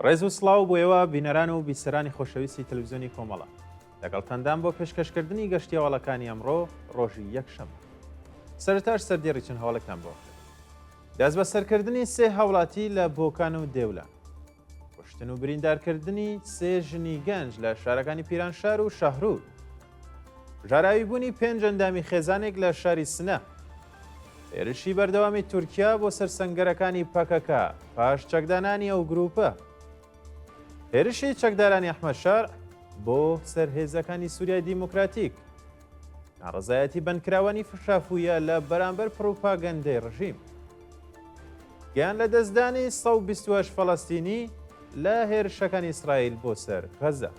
ڕێز و سڵاو بۆ ئێوە بینەران و بیسەرانی خۆشەویستی تەلەڤیزیۆنی کۆمەڵە لەگەڵتەندان بۆ پێشکەشکردنی گەشتی هەواڵەکانی ئەمڕۆ ڕۆژی یەکشەمە. سەرەتاش سەردێڕی چەند هەواڵێکتان بۆ دەست بە سەرکردنی سێ هاوڵاتی لە بۆکان و دێولان، کوشتن و بریندارکردنی سێ ژنی گەنج لە شارەکانی پیرانشار و شەهرور، ژاراویبوونی 5 ئەندامی خێزانێک لە شاری سنە، هێرشی بەردەوامی تورکیا بۆ سەرسەنگەرەکانی پەکەکە پاش چەکدانانی ئەو گروپە، هێرشی چەکدارانی ئەحمەدشار بۆ سەرهێزەکانی سووریای دیموکراتیک، ناڕەزایەتی بەندکراوانی فشافویە لە بەرامبەر پڕۆپاگەندەی ڕژیم، گیان لە دەستدانی 128 فەڵەستینی لە هێرشەکانی ئیسرائیل بۆ سەر غەزە.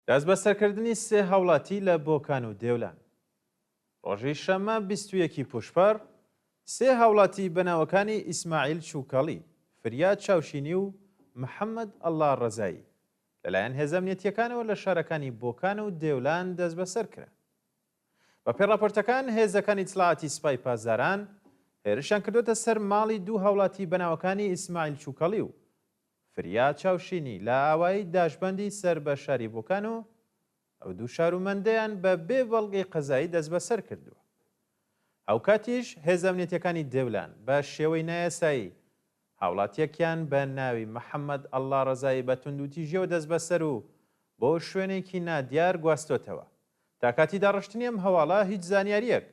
دەست بە سەرکردنی سێ هاوڵاتی لە بۆکان و دێولان. ڕۆژی شەمە 21 پوشپەر سێ هاوڵاتی بەناوەکانی ئیسماعیل چووکەڵی، فریاد چاوشینی و محەممەد ئەڵڵا ڕەزایی لەلایەن هێزە ئەمنیەتیەکانەوە لە شارەکانی بۆکان و دێولان دەست بەسەر کرا. بە پێڕاپۆرتەکان هێزەکانی ئیتلاعاتی سوپای پاسداران هێرشیان کردوتە سەر ماڵی دوو هاوڵاتی بەناوەکانی ئیسماعیل چووکەڵی و فریاد چاوشینی لە ئاوایی داشبەندی سەر بە شاری بۆکان و ئەو دوو شارومەندەیان بە بێ بەڵگەی قەزایی دەست بەسەر کردووە. ئەو کاتیش هێزە ئەمنیەتیەکانی دێولان بە شێوەی نایاسایی هاوڵاتیەکیان بە ناوی محەممەد ئەڵڵا ڕەزایی بە توندوتیژیەوە دەست بەسەر و بۆ شوێنێکی نادیار گواستۆتەوە. تا کاتی داڕشتنی ئەم هەواڵە هیچ زانیاریەک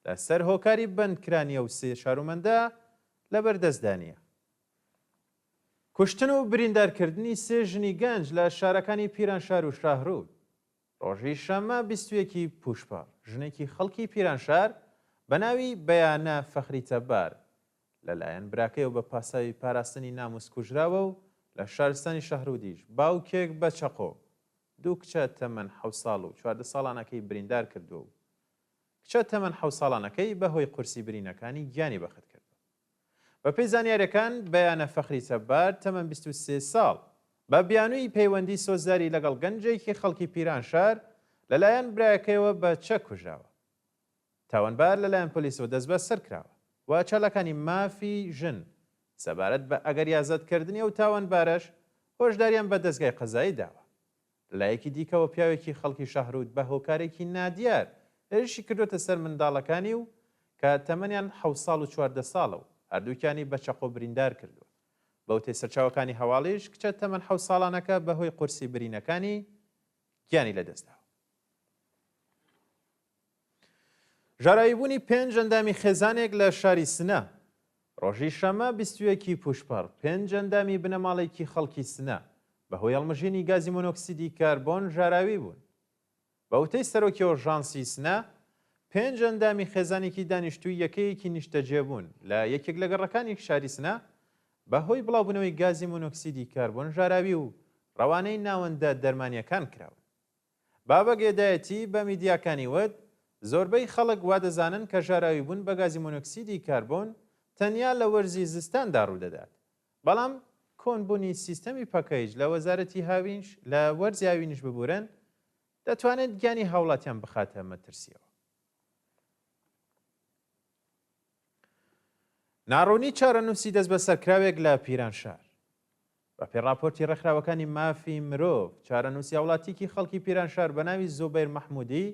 لەسەر هۆکاری بەندکرانیە و سێ شارومەندە لەبەردەستدانیە. کوشتن و بریندارکردنی سێ ژنی گەنج لە شارەکانی پیرانشار و شاهرور. ڕۆژی شەمە 21 پوشپەر ژنێکی خەڵکی پیرانشار بە ناوی بەیانە فەخری تەبار لەلایەن براکەیەوە بە پاساوی پاراستنی ناموس کوژراوە و لە شارستانی شەهرودیش باوکێک بە چەقۆ دوو کچە تەمەن 7 ساڵ و 14 ساڵانەکەی بریندار کردووە و کچە تەمەن 7 ساڵانەکەی بەهۆی قورسی برینەکانی گیانی بەخت کردووە. بە پێی زانیاریەکان بەیانە فەخری تەبار تەمەن 23 ساڵ بە بیانووی پەیوەندی سۆزداری لەگەڵ گەنجێکی خەڵکی پیرانشار لەلایەن برایەکەیەوە بە چەک کوژراوە. تاوانبار لەلایەن پۆلیسەوە دەست بەسەر کراوە و چالاکانی مافی ژن سەبارەت بە ئەگەر یازدەدکردنی ئەو تاوانبارەش هۆشداریان بە دەستگای قەزایی داوە. لەلایەکی دیکەوە پیاوێکی خەڵکی شەهرود بە هۆکارێکی نادیار هێرشی کردوتە سەر منداڵەکانی و کە تەمەنیان 7 ساڵ و 14 ساڵە و هەردووکیانی بە چەقۆ بریندار کردووە. بەوتەی سەرچاوەکانی هەواڵیش کچە تەمەن 7 ساڵانەکە بەهۆی قورسی برینەکانی گیانی لەدەستدا. ژاراویبوونی 5 ئەندامی خێزانێک لە شاری سنە. ڕۆژی شەمە 21 پوشپەر 5 ئەندامی بنەماڵێکی خەڵکی سنە بەهۆی هەڵمژینی گازی مۆنۆکسیدی کاربۆن ژاراوی بوون. بەوتەی سەرۆکی ئۆژانسی سنە 5 ئەندامی خێزانێکی دانیشتووی یەکەیەکی نیشتەجێ بوون لە یەکێک لە گەڕەکانی شاری سنە بەهۆی بڵاوبوونەوەی گازی مۆنۆکسیدی کاربۆن ژاراوی و ڕەوانەی ناوەندە دەرمانیەکان کراون. بابە گێدایەتی بە میدیاکانی وت زۆربەی خەڵک وا دەزانن کە ژاراوی بوون بە گازی مۆنۆکسیدی کاربۆن تەنیا لە وەرزی زستاندا ڕوودەدات، بەڵام کۆنبوونی سیستەمی پەکەیج لە وەزارەتی هاوینش لە وەرزی هاوینش ببورن دەتوانێت گیانی هاوڵاتیان بخاتە مەترسیەوە. ناڕوونی چارەنووسی دەست بە سەرکراوێک لە پیرانشار. بە پێڕاپۆرتی ڕێکخراوەکانی مافی مرۆڤ چارەنووسی هاوڵاتیکی خەڵکی پیرانشار بە ناوی زوبەیر مەحموودی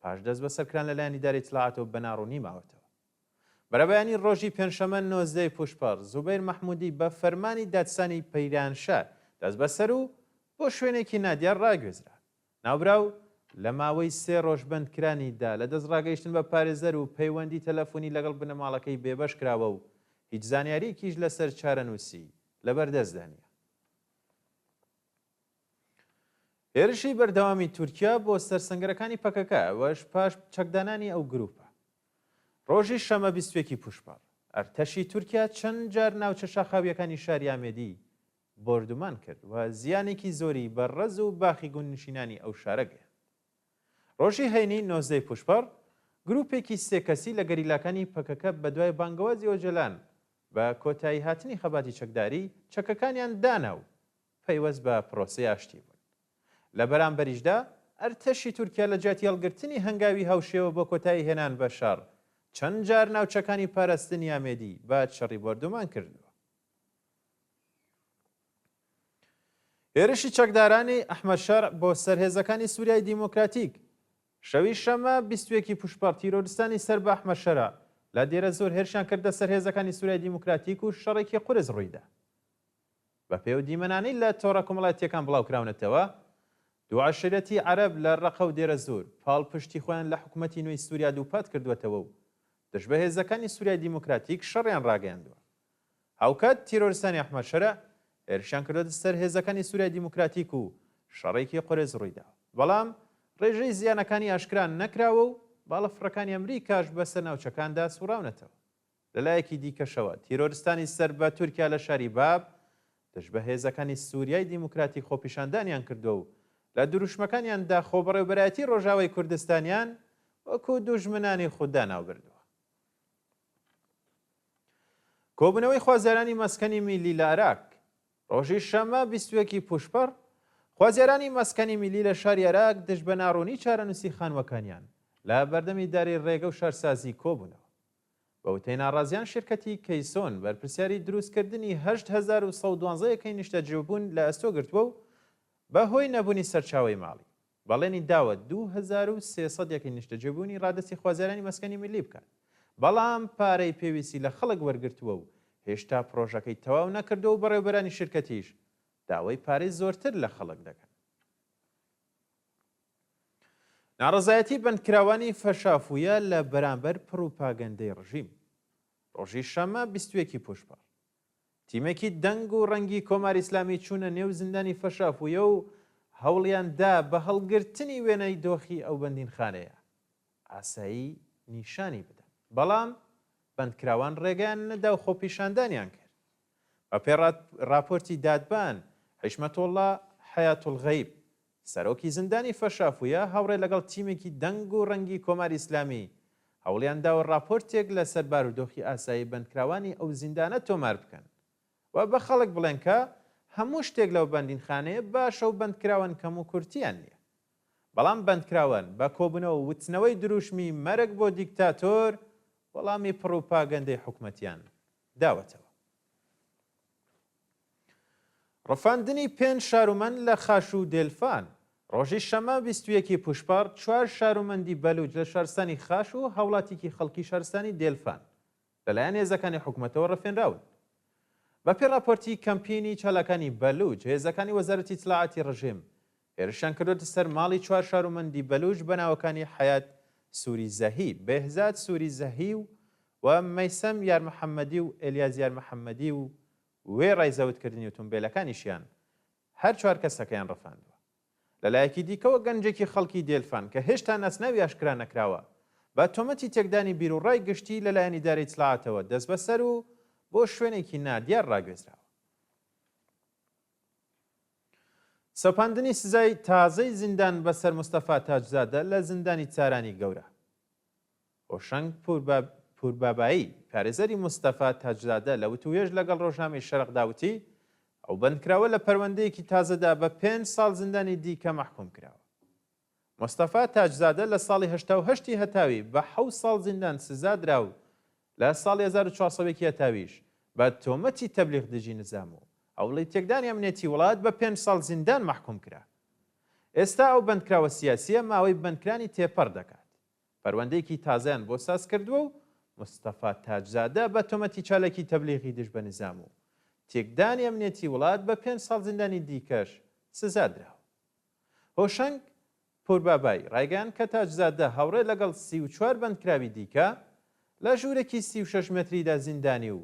پاش دەست بە سەرکران لەلایەن ئیدارەی ئیتلاعاتەوە بە ناڕوونی ماوەتەوە. بەرەبەیانی ڕۆژی پێنجشەمە 19 پوشپەر زوبەیر مەحموودی بە فەرمانی دادسانی پیرانشار دەست بەسەر و بۆ شوێنێکی نادیار ڕاگوێزرا. ناوبراو لە ماوەی 3 ڕۆژ بەندکرانیدا لە دەست ڕاگەیشتن بە پارێزەر و پەیوەندی تەلەفۆنی لەگەڵ بنەماڵەکەی بێبەش کراوە و هیچ زانیاریەکیش لەسەر چارەنووسی لەبەردەستدانیە. هێرشی بەردەوامی تورکیا بۆ سەرسەنگەرەکانی پەکەکە وەش پاش چەکدانانی ئەو گروپە. ڕۆژی شەمە 21 پوشپەر ئەرتەشی تورکیا چەند جار ناوچە شاخاویەکانی شاری ئامێدی بردومان کرد و زیانێکی زۆری بە ڕەز و باخی گوندنشینانی ئەو شارە گەیاند. ڕۆژی هەینی 19 پوشپەر گروپێکی سێکەسی لە گەریلاکانی پەکەکە بە دوای بانگەوازی ئۆجەلان بە کۆتایی هاتنی خەباتی چەکداری چەکەکانیان دانا و پەیوەست بە پرۆسەی ئاشتی بوون. لە بەرامبەریشدا ئەرتەشی تورکیا لە جیاتی هەڵگرتنی هەنگاوی هەوشێوە بۆ کۆتایی هێنان بە شەڕ چەند جار ناوچەکانی پاراستنی ئامێدی بە شەڕی بەردومان کردووە. هێرشی چەکدارانی ئەحمەدشار بۆ سەرهێزەکانی سووریای دیموکراتیک شەوی شەمە 21 پوشپەر تیرۆریستانی سەر بە ئەحمەدشەرە لە دێرە زۆر هێرشیان کردە سەرهێزەکانی سووریای دیموکراتیک و شەڕێکی قورس ڕوویدا. بە پێو دیمەنانەی لە تۆڕە کۆمەڵایەتیەکان بڵاوکراونەتەوە، دوو عەشیرەتی عەرەب لە ڕەقە و دێرە زۆر پاڵ پشتی خۆیان لە حکوومەتی نوێی سووریا دووپات کردوێتەوە و دژبەهێزەکانی سووریای دیموکراتیک شەڕیان ڕاگەیاندووە. هاوکات تیرۆریستانی ئەحمەدشەرە هێرشیان کردوێتە سەر هێزەکانی سووریای دیموکراتیک و شەڕێکی قورس ڕوویدا. بەڵام ڕێژەی زیانەکانی ئاشکران نەکراوە و باڵەفڕەکانی ئەمریکاش بەسەر ناوچەکاندا سوڕاونەتەوە. لەلایەکی دیکەشەوە تیرۆریستانی سەر بە تورکیا لە شاری باب دژبەهێزەکانی سووریای دیموکراتیک خۆپیشاندانیان کردو و لە دروشمەکانیاندا خۆبەڕێوەبەرایەتی ڕۆژاوای کوردستانیان وەکو دوژمنانی خوددا ناوبردووە. کۆبوونەوەی خوازیارانی مەسکەنی میلی لە عێراق ڕۆژی شەمە 21 پوشپەر خوازیارانی مەسکەنی میلی لە شاری عێراق دژ بە ناڕوونی چارەنووسی خانوەکانیان لە بەردەمی داری ڕێگە و شارسازی کۆبوونەوە. بە وتەی ناڕازیان شرکەتی کەیسۆن بەرپرسیاری دروستکردنی 8112 یەکەی نیشتەجێبوون لە ئەستۆ گرتووە و بەهۆی نەبوونی سەرچاوەی ماڵی بەڵێنی داوە 2300 یەکەی نیشتەجێبوونی ڕادستی خوازیارانی مەسکەنی میلی بکات. بەڵام پارەی پێویستی لە خەڵک وەرگرتووە و هێشتا پرۆژەکەی تەواو نەکردو و بەڕێوەبەرانی شرکەتیش داوای پارەی زۆرتر لە خەڵک دەکەن. ناڕەزایەتی بەندکراوانی فەشافویە لە بەرامبەر پروپاگەندەی ڕژیم ڕۆژی شەمە 21 پوشپەر تیمێکی دەنگ و ڕەنگی کۆماری ئیسلامی چوونە نێو زیندانی فەشافویە و هەوڵیاندا بە هەڵگرتنی وێنەی دۆخی ئەو بەندینخانەیە ئاسایی نیشانی بدەن. بەڵام بەندکراوان ڕێگەیان نەدا و خۆپیشاندانیان کرد. بە پێ راپۆرتی دادبان حیشمەتوڵڵا حەیاتوڵغەیب سەرۆکی زیندانی فەشافویە هاوڕێ لەگەڵ تیمێکی دەنگ و ڕەنگی کۆماری ئیسلامی هەوڵیانداوە راپۆرتێک لە سەر بارودۆخی ئاسایی بەندکراوانی ئەو زیندانە تۆمار بکەن و بە خەڵک بڵێن کە هەموو شتێک لەو بەندینخانەیە باشە و بەندکراوان کەم و کورتیان نییە. بەڵام بەندکراوان بە کۆبوونەوە وتنەوەی دروشمی مەرگ بۆ دیکتاتۆر وەڵامی پروپاگەندەی حکوومەتیان داوەتەوە. ڕەفاندنی 5 شارومەند لە خاش و دێلفان ڕۆژی شەمە 21 پوشپەر 4 شارومەندی بەلوچ لە شارستانی خاش و هەوڵاتێکی خەڵکی شارستانی دێلفان لەلایەن هێزەکانی حکوومەتەوە ڕەفێنراون. بە پێ راپۆرتی کەمپینی چالاکانی بەلوچ هێزەکانی وەزارەتی ئیتلاعاتی ڕژیم هێرشیان کردوتە سەر ماڵی 4 شارومەندی بەلوچ بە ناوەکانی حەیات سووری زەهی، بێهزاد سووری زەهی و مەیسەم یارمەحەممەدی و ئێلیاز یارمەحەممەدی و وێ ڕایزەوتکردنی ئۆتۆمبیلەکانیشیان هەر 4 کەسەکەیان ڕەفاندووە. لەلایەکی دیکەوە گەنجێکی خەڵکی دێلفان کە هێشتا ناسناوی ئاشکرا نەکراوە بە تۆمەتی تێکدانی بیرروڕای گشتی لەلایەنی دارایی ئیتلاعاتەوە دەست بەسەر و بۆ شوێنێکی نادیار ڕاگوێزراوە. سەپاندنی سزای تازەی زیندان بەسەر مستەفا تاجزادە لە زیندانی چارانی گەورە. هۆشەنگ پوربابایی پارێزەری مستەفا تاجزادە لە وتوێژ لەگەڵ ڕۆژنامەی شەرق داوتی ئەو بەندکراوە لە پەروەندەیەکی تازەدا بە 5 ساڵ زیندانی دیکە مەحکوم کراوە. مستەفا تاجزادە لە ساڵی 1970 هەتاوی بە 7 ساڵ زیندان سزا درا و لە ساڵی 1400 هەتاویش بە تۆمەتی تەبلیغ دژی نزام و هەوڵی تێکدانی ئەمنیەتی وڵات بە 5 ساڵ زیندان مەحکوم کرا. ئێستا ئەو بەندکراوە سیاسیە ماوەی بەندکرانی تێپەڕ دەکات. پەروەندەیەکی تازەیان بۆ ساز کردووە و مستەفا تاجزادە بە تۆمەتی چالێکی تەبلیغی دژ بە نزام و تێکدانی ئەمنیەتی وڵات بە 5 ساڵ زیندانی دیکەش سزا دراوە. هۆشەنگ پوربابایی ڕایگەیان کە تاجزادە هەوڕێ لەگەڵ 34 بەندکراوی دیکە لە ژوورێکی 36 مەتریدا زیندانی و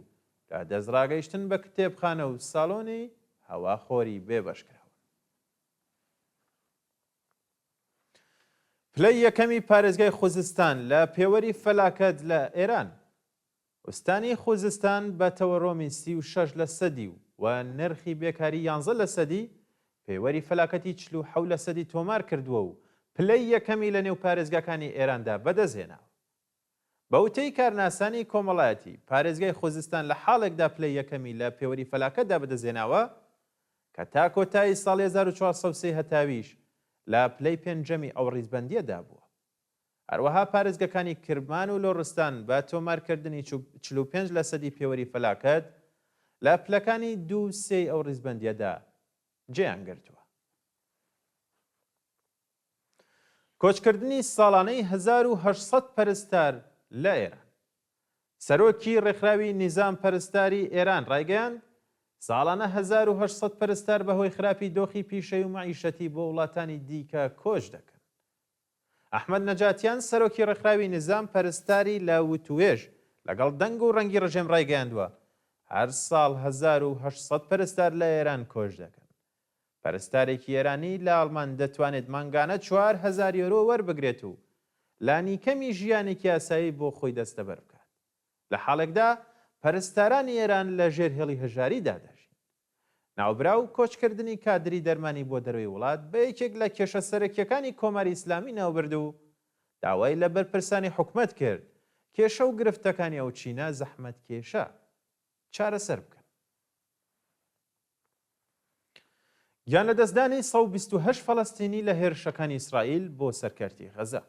لە دەستڕاگەیشتن بە کتێبخانە و ساڵۆنی هەواخۆری بێبەشکراون. پلەی یەکەمی پارێزگای خوزستان لە پێوەری فەلاکەت لە ئێران. وستانی خوزستان بە تەوەڕۆمی 36 لە سەدی و نرخی بێکاری 11 لە سەدی پێوەری فەلاکەتی 47 لە سەدی تۆمار کردووە و پلەی یەکەمی لە نێو پارێزگاکانی ئێراندا بەدەستهێنا. بەوتەی کارناسانی کۆمەڵایەتی پارێزگای خوزستان لە حاڵێکدا پلەی یەکەمی لە پێوەری فەلاکەتدا بەدەستهێناوە کە تا کۆتایی ساڵی 1430 هەتاویش لە پلەی پێنجەمی ئەو ڕیزبەندیەدا بووە. هەروەها پارێزگەکانی کرمان و لۆڕستان بە تۆمارکردنی 45% پێوەری فەلاکەت لە پلەکانی 2/3 ئەو ڕیزبەندیەدا جێیان گرتووە. کۆچکردنی ساڵانەی 1800 پەرستار لە ئێران. سەرۆکی ڕێکخراوی نیزام پەرستاری ئێران ڕایگەیاند ساڵانە 1800 پەرستار بەهۆی خراپی دۆخی پیشەی و معیشەتی بۆ وڵاتانی دیکە کۆچ دەکەن. ئەحمەد نەجاتیان سەرۆکی ڕێکخراوی نیزام پەرستاری لە وتوێژ لەگەڵ دەنگ و ڕەنگی ڕژێم ڕایگەیاندووە هەر ساڵ 1800 پەرستار لە ئێران کۆچ دەکەن. پەرستارێکی ئێرانی لە ئەڵمان دەتوانێت مانگانە 4000 یۆرۆ وەربگرێت و لانیکەمی ژیانێکی ئاسایی بۆ خۆی دەستەبەر بکات. لە حاڵێکدا پەرستارانی ئێران لە ژێر هێڵی هەژاریدا دەژین. ناوبراو کۆچکردنی کادری دەرمانی بۆ دەروی وڵات بە یەکێک لە کێشە سەرەکیەکانی کۆماری ئیسلامی ناوبرد و داوای لە بەرپرسانی حکومەت کرد کێشە و گرفتەکانی ئەو چینە زەحمەت کێشە چارەسەر بکەن. گیان لە دەستدانی 128 فەڵەستینی لە هێرشەکانی ئیسرائیل بۆ سەرکەرتی غەزە.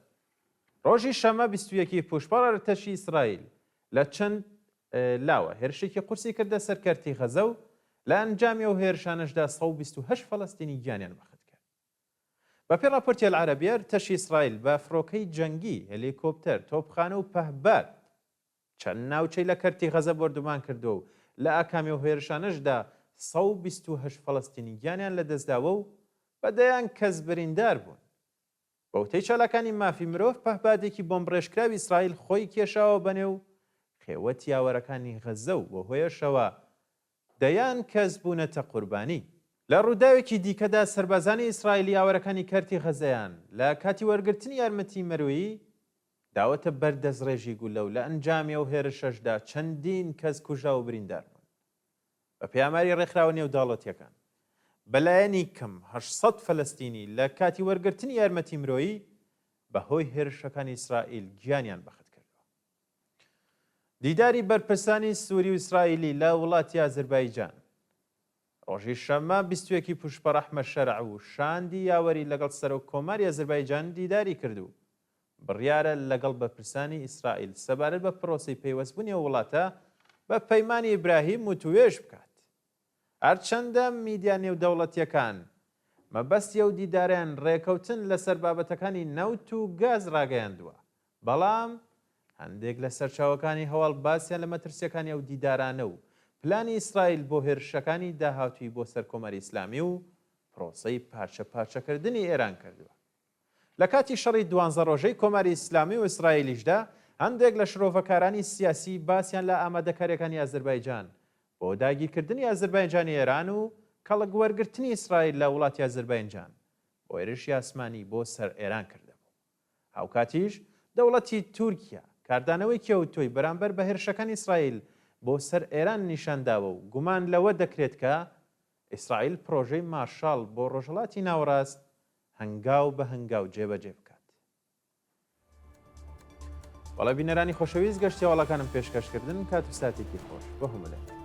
ڕۆژی شەمە 21 پوشپەڕ ئەرتەشی ئیسرائیل لە چەند لاوە هێرشێکی قورسی کردە سەرکەرتی غەزە و لە ئەنجامی ئەو هێرشانەشدا 128 فەڵەستینی گیانیان بەخت کرد. بەپێی راپۆرتی العەرەبیە ئەرتەشی ئیسرائیل بە فڕۆکەی جەنگی، هێلیکۆپتەر، تۆپخانە و پەهباد چەند ناوچەی لە کەرتی غەزە بەردومان کردو و لە ئاکامی ئەو هێرشانەشدا 128 فەڵەستینی گیانیان لەدەستداوە و بەدەیان کەس بریندار بوون. بەوتەی چالاکانی مافی مرۆڤ پەهبادێکی بۆمبڕێژکراوی ئیسرائیل خۆی کێشاوە بەنێو خێوەت یاوەرەکانی غەزە و بە هۆیەشەوە دەیان کەس بوونەتە قوربانی. لە ڕووداوێکی دیکەدا سەربازانی ئیسرائیلی یاوەرەکانی کەرتی غەزەیان لە کاتی وەرگرتنی یارمەتی مەرویی داوەتە بەردەستڕێژی گولە و لە ئەنجامی ئەو هێرشەشدا چەندین کەس کوژا و بریندار بوون. بە پەیاماری ڕێکخراوە نێوداوڵەتیەکان بەلایەنی کەم 800 فەلەستینی لە کاتی وەرگرتنی یارمەتی مرۆیی بەهۆی هێرشەکانی ئیسرائیل گیانیان بەخت کردووە. دیداری بەرپرسانی سووری و ئیسرائیلی لە وڵاتی ئازەربایجان ڕۆژی شەمە 21 پوشپەڕ ئەحمەد شەرع و شاندی یاوەری لەگەڵ سەرۆک کۆماری ئازەربایجان دیداری کردو. بڕیارە لەگەڵ بەرپرسانی ئیسرائیل سەبارەت بە پرۆسی پەیوەستبوونی وڵاتە بە پەیمانی ئیبراهیم وتوێژ بکات. هەرچەندە میدیا نێودەوڵەتیەکان مەبەستی ئەو دیداریان ڕێکەوتن لەسەر بابەتەکانی نەوت و گاز ڕاگەیاندووە، بەڵام هەندێک لە سەرچاوەکانی هەواڵ باسییان لە مەترسیەکانی ئەو دیدارانە و پلانی ئیسرائیل بۆ هێرشەکانی داهاتووی بۆ سەر کۆمەری ئیسلامی و پرۆسەی پارچە پارچەکردنی ئێران کردووە. لە کاتی شەڕی 12 ڕۆژەی کۆماری ئیسلامی و ئیسرائیلیشدا هەندێک لە شرۆڤەکارانی سیاسی باسییان لە ئامادەکاریەکانی ئازەربایجان بۆ داگیرکردنی ئازەربایجانی ئێران و کەڵک وەرگرتنی ئیسرائیل لە وڵاتی ئازەربایجان بۆ هێرشی ئاسمانی بۆ سەر ئێران کردهبوو. هاوکاتیش دەوڵەتی تورکیا کاردانەوەی کێوتۆی بەرامبەر بە هێرشەکانی ئیسرائیل بۆ سەر ئێران نیشانداوە و گومان لەوە دەکرێت کە ئیسرائیل پرۆژەی مارشال بۆ ڕۆژهەڵاتی ناوەڕاست هەنگاو بە هەنگاو جێبەجێ بکات. وەڵا بینەرانی خۆشەویست گەشتی هەواڵەکانم پێشکەشکردن کات و ساتێکی خۆش بە هەموو لای.